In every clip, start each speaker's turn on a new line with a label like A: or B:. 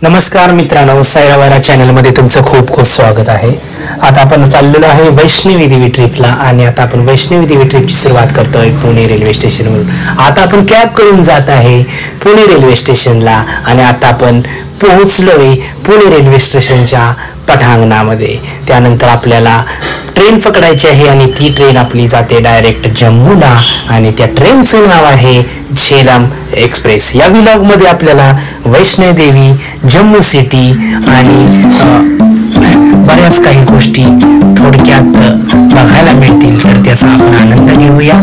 A: नमस्कार मित्रांनो, सायरावारा चॅनलमध्ये तुमचं खूप खूप स्वागत आहे. आता आपण चाललेलो आहे वैष्णवी देवी ट्रिपला आणि आता आपण वैष्णवी देवी ट्रिपची सुरुवात करतोय पुणे रेल्वे स्टेशनवरून. आता आपण कॅब करून जात आहे पुणे रेल्वे स्टेशनला आणि आता आपण पोहोचलोय पुणे रेल्वे स्टेशनच्या पटांगणामध्ये. त्यानंतर आपल्याला ट्रेन पकडायची आहे आणि ती ट्रेन आपली जाते डायरेक्ट जम्मूला आणि त्या ट्रेनचं नाव आहे झेलम एक्सप्रेस. या व्लॉगमध्ये आपल्याला वैष्णवी देवी, जम्मू सिटी आणि बऱ्याच काही गोष्टी थोडक्यात बघायला मिळतील, तर त्याचा आपण आनंद घेऊया.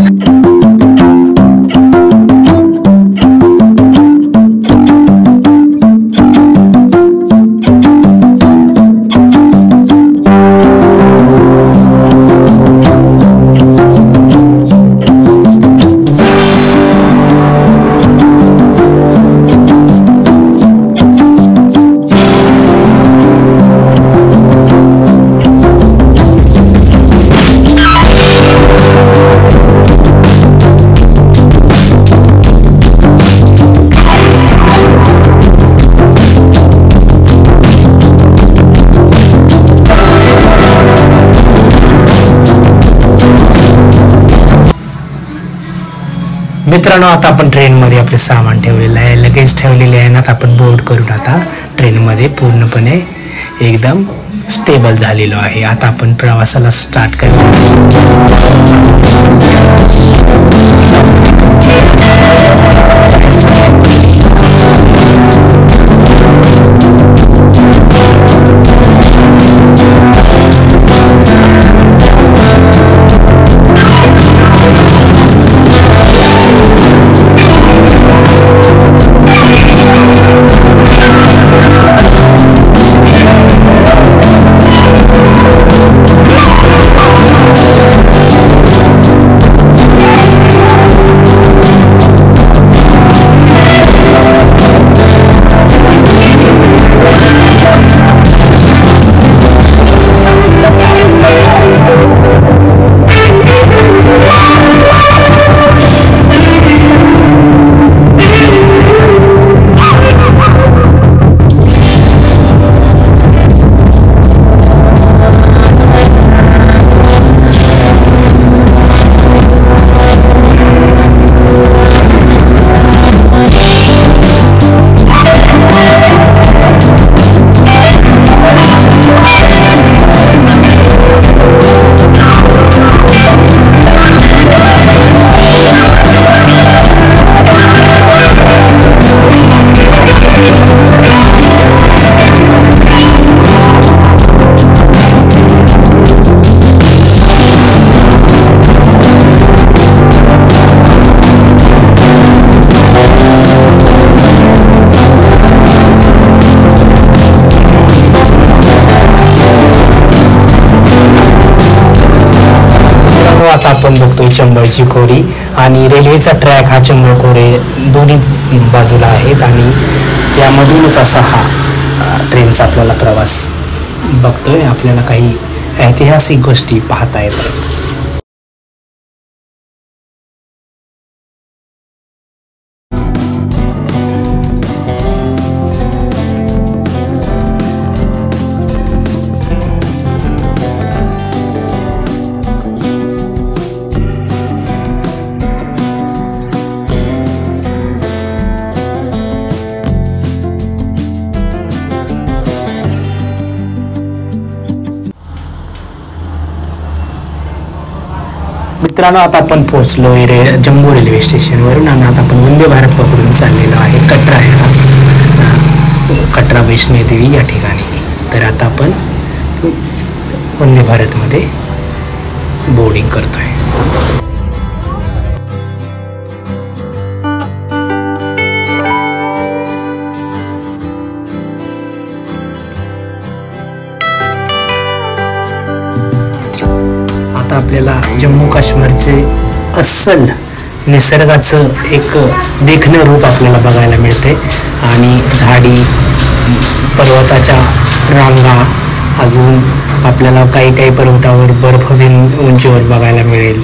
A: मित्रांनो, आता आपण ट्रेनमध्ये आपले सामान ठेवलेलं आहे, लगेज ठेवलेले आहे ना. आता आपण बोर्ड करून आता ट्रेनमध्ये पूर्णपणे एकदम स्टेबल झालेलो आहे. आता आपण प्रवासाला स्टार्ट करूया. आता आपण बघतोय चंबळची खोरी आणि रेल्वेचा ट्रॅक हा चंबळ खोरे दोन्ही बाजूला आहेत आणि त्यामधूनच असा हा ट्रेनचा आपल्याला प्रवास बघतोय. आपल्याला काही ऐतिहासिक गोष्टी पाहता येतात. मित्रांनो, आता आपण पोहोचलोय जम्मू रेल्वे स्टेशनवरून आणि आता आपण वंदे भारत पकडून चाललेलो आहे कटरा कटरा वैष्णवी देवी या ठिकाणी. तर आता आपण वंदे भारतमध्ये बोर्डिंग करतोय. आता आपल्याला जम्मू काश्मीरचे अस्सल निसर्गाचं एक देखणं रूप आपल्याला बघायला मिळते आणि झाडी, पर्वताच्या रांगा, अजून आपल्याला काही काही पर्वतावर बर्फ उंचीवर बघायला मिळेल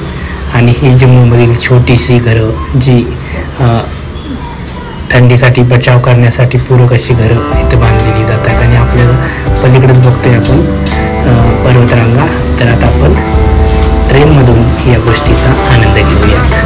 A: आणि ही जम्मूमधील छोटीशी घरं जी थंडीसाठी बचाव करण्यासाठी पूरक अशी घरं इथं बांधलेली जातात. आणि आपल्याला पलीकडेच बघतोय आपण पर्वतरांगा. तर आता आपण ट्रेनमधून या गोष्टीचा आनंद घेऊयात.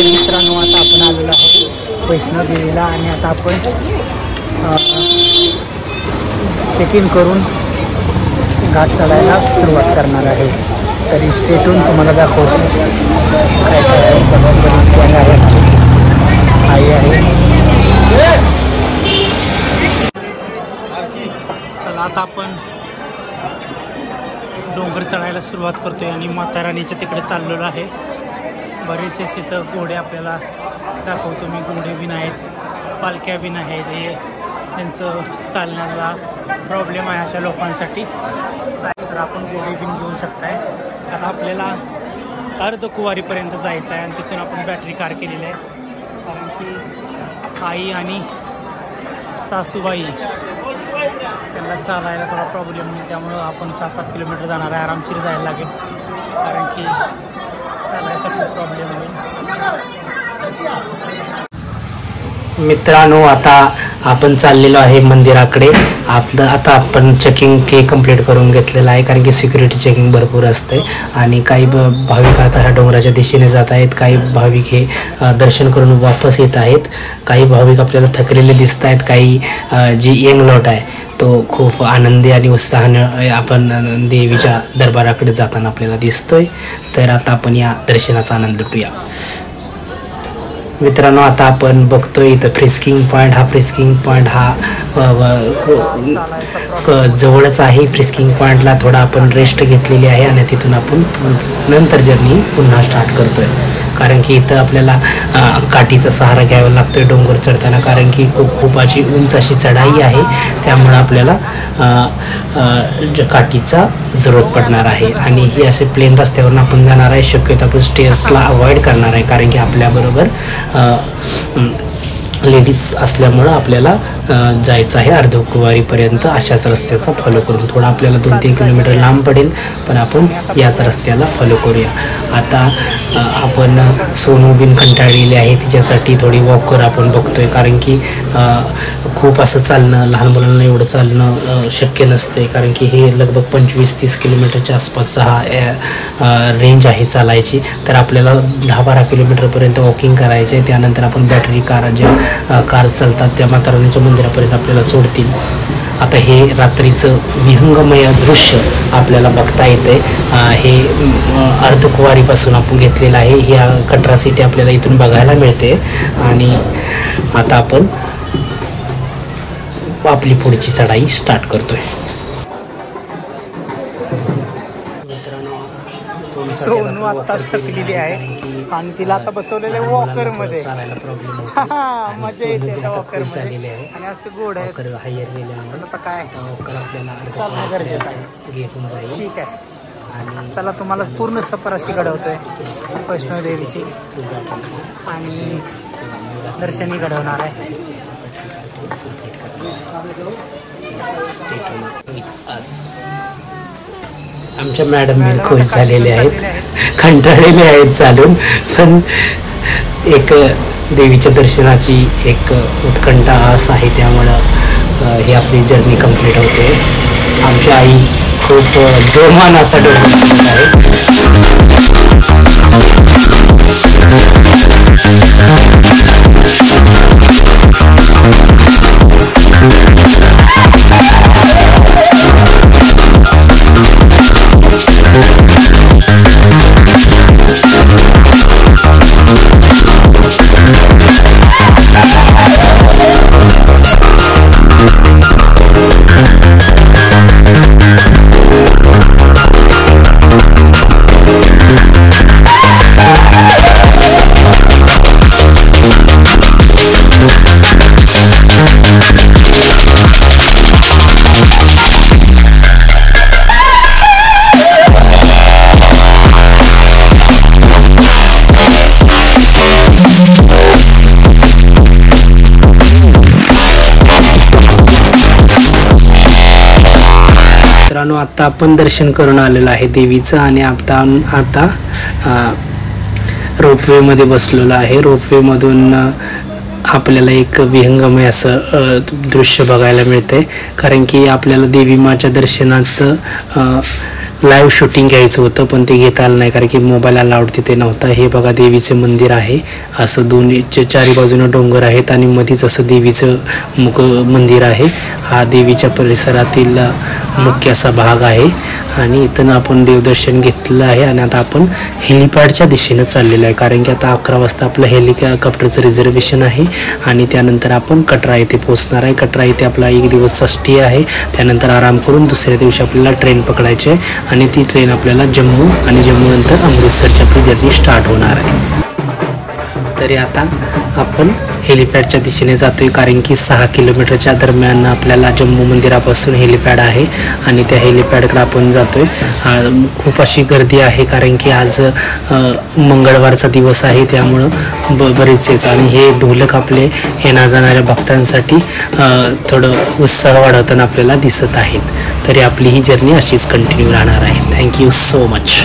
A: मित्रांनो, आता आपण आलेलो आहोत वैष्णोदेवीला आणि आता आपण चेक इन करून घाट चढायला सुरुवात करणार आहे. तरी स्टेटून तुम्हाला दाखवतो काय काय आई आहे. चला आता आपण डोंगर चढायला सुरुवात करतोय आणि माता राणीच्या तिकडे चाललेलो आहे. बरेचसे इथं घोडे आपल्याला दाखवतो मी. घोडे बिन आहेत, पालख्या बिन आहेत. हे त्यांचं चालण्याला प्रॉब्लेम आहे अशा लोकांसाठी. तर आपण घोडे बिन घेऊ शकताय. आता आपल्याला अर्धकुवारीपर्यंत जायचं आहे आणि तिथून आपण बॅटरी कार केलेली आहे. कारण की आई आणि सासूबाई त्यांना चालायला थोडा प्रॉब्लेम होईल. त्यामुळं आपण 6-7 किलोमीटर जाणार आहे. आरामशीर जायला लागेल कारण की चालायचा खूप प्रॉब्लेम होईल. मित्रांनो, आता आपण चाललेलो आहे मंदिराकडे. आता आपण चेकिंग कंप्लीट करून घेतलेलं आहे कारण की सिक्युरिटी चेकिंग भरपूर असते. आणि काही भाविक आता ह्या डोंगराच्या दिशेने जात आहेत. काही भाविक हे दर्शन करून वापस येत आहेत. काही भाविक आपल्याला थकलेले दिसत आहेत. काही जी यंग लॉट आहे तो खूप आनंदी आणि उत्साहाने आपण देवीच्या दरबाराकडे जाताना आपल्याला दिसतोय. तर आता आपण या दर्शनाचा आनंद लुटूया. मित्रांनो, आता आपण बघतोय इथं फ्रिस्किंग पॉईंट. हा फ्रिस्किंग पॉईंट हा जवळच आहे. फ्रिस्किंग पॉईंटला थोडा आपण रेस्ट घेतलेली आहे आणि तिथून आपण नंतर जर्नी पुन्हा स्टार्ट करतोय. कारण की इथं आपल्याला काठीचा सहारा घ्यावा लागतोय डोंगर चढताना. कारण की खूप अशी उंच अशी चढाई आहे. त्यामुळं आपल्याला काठीचा जरूरत पडणार आहे. आणि ही असे प्लेन रस्त्यावरून आपण जाणार आहे. शक्यतो आपण स्टेअर्सला अवॉइड करणार आहे कारण की आपल्याबरोबर लेडीज असल्यामुळं आपल्याला जायचं आहे अर्धकुवारीपर्यंत. अशाच रस्त्याचा फॉलो करून थोडा आपल्याला 2-3 किलोमीटर लांब पडेल, पण आपण याच रस्त्याला फॉलो करूया. आता आपण सोनू बिन कंटाळलेली आहे, तिच्यासाठी थोडी वॉकर आपण बघतोय, कारण की खूप असं चालणं लहान मुलांना एवढं चालणं शक्य नसते, कारण की हे लगभग 25-30 किलोमीटरच्या आसपासचा हा रेंज आहे चालायची. तर आपल्याला 10-12 किलोमीटरपर्यंत वॉकिंग करायचे आहे. त्यानंतर आपण बॅटरी कार ज्या कार्स चालतात त्या माताराणीच्या मंदिरापर्यंत आपल्याला सोडतील. आता हे रात्रीचं विहंगमय दृश्य आपल्याला बघता येतं आहे. हे अर्धकुवारीपासून आपण घेतलेलं आहे. ही कटरा सिटी आपल्याला इथून बघायला मिळते. आणि आता आपण आपली पुढची चढाई स्टार्ट करतोय.
B: सोनू आत्ताच थकलेली आहे आणि तिला आता बसवलेलं आहे वॉकर मध्ये. मजा येते त्या वॉकर मध्ये. आणि असं गोड आहे आता काय चालणं गरजेचं आहे. ठीक आहे, आणि चला तुम्हाला पूर्ण सफर अशी घडवतोय वैष्णव देवीची आणि दर्शनी घडवणार आहे.
A: आमच्या मॅडम बिल खुश झालेले आहेत, कंटाळलेले आहेत चालून, पण एक देवीच्या दर्शनाची एक उत्कंठा आस आहे, त्यामुळं ही आपली जर्नी कंप्लीट होते. आमची आई खूप जोमान असा डोकं आता आपण दर्शन करून आलेलं आहे देवीचं. आणि आता रोपवे मध्ये बसलेलो आहे. रोपवे मधून आपल्याला एक विहंगमय असं दृश्य बघायला मिळतंय, कारण की आपल्याला देवी माच्या दर्शनाचं लाईव्ह शूटिंग घ्यायचं होतं, पण ते घेता आलं नाही, कारण की मोबाईल अलाउड तिथे नव्हता. हे बघा देवीचे मंदिर आहे. असं दोन्ही चारी बाजूने डोंगर आहेत आणि मध्येच असं देवीचं मंदिर आहे. हा देवीच्या परिसरातील मुख्य असा भाग आहे. आणि इथून आपण देवदर्शन घेतलेलं आहे. आणि आता आपण हेलिपॅडच्या दिशेनं चाललेलं आहे, कारण की आता 11 वाजता आपलं हेलिकॉप्टरचं रिझर्वेशन आहे. आणि त्यानंतर आपण कटरा येथे पोहोचणार आहे. कटरा येथे आपला 1 दिवसचा स्टे आहे. त्यानंतर आराम करून दुसऱ्या दिवशी आपल्याला ट्रेन पकडायची आहे आणि ती ट्रेन आपल्याला जम्मू आणि जम्मूनंतर अमृतसरची आपली जर्नी स्टार्ट होणार आहे. तरी आता आपण हेलिपॅडच्या दिशेने जातोय, कारण की 6 किलोमीटरच्या दरम्यान आपल्याला जम्मू मंदिरापासून हेलिपॅड आहे आणि त्या हेलिपॅडकडे आपण जातोय. खूप अशी गर्दी आहे, कारण की आज मंगळवारचा दिवस आहे, त्यामुळं बरेचसेच. आणि हे ढोलक आपले येणार जाणाऱ्या भक्तांसाठी थोडं उत्साह वाढवताना आपल्याला दिसत आहेत. तरी आपली ही जर्नी अशीच कंटिन्यू राहणार आहे. Thank you so much.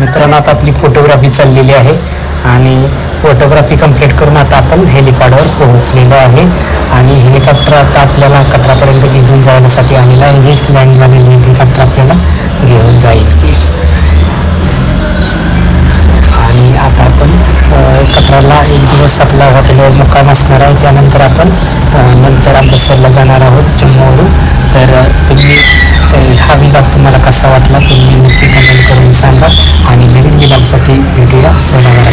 A: मित्रांनो आता आपली फोटोग्राफी चाललेली आहे आणि फोटोग्राफी कंप्लीट करून आता आपण हेलिपॅडवर पोहोचलेलो आहे आणि हेलिकॉप्टर आता आपल्याला कटरापर्यंत घेऊन जाण्यासाठी आलेला आहे. हेच लँड झालेली हेलिकॉप्टर आपल्याला घेऊन जाईल आणि आता आपण कटराला एक दिवस आपला हॉटेलवर मुक्काम असणार आहे. त्यानंतर आपण नंतर अमृतसरला जाणार आहोत जम्मूवरून. तर तुम्ही हा विभाग तुम्हाला कसा वाटला तुम्ही नक्की कमेंट करून सांगा आणि नवीन विभागासाठी भेटूया सैरावाला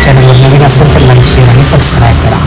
A: चॅनलवर नवीन असेल तर लाईक शेअर आणि सबस्क्राईब करा.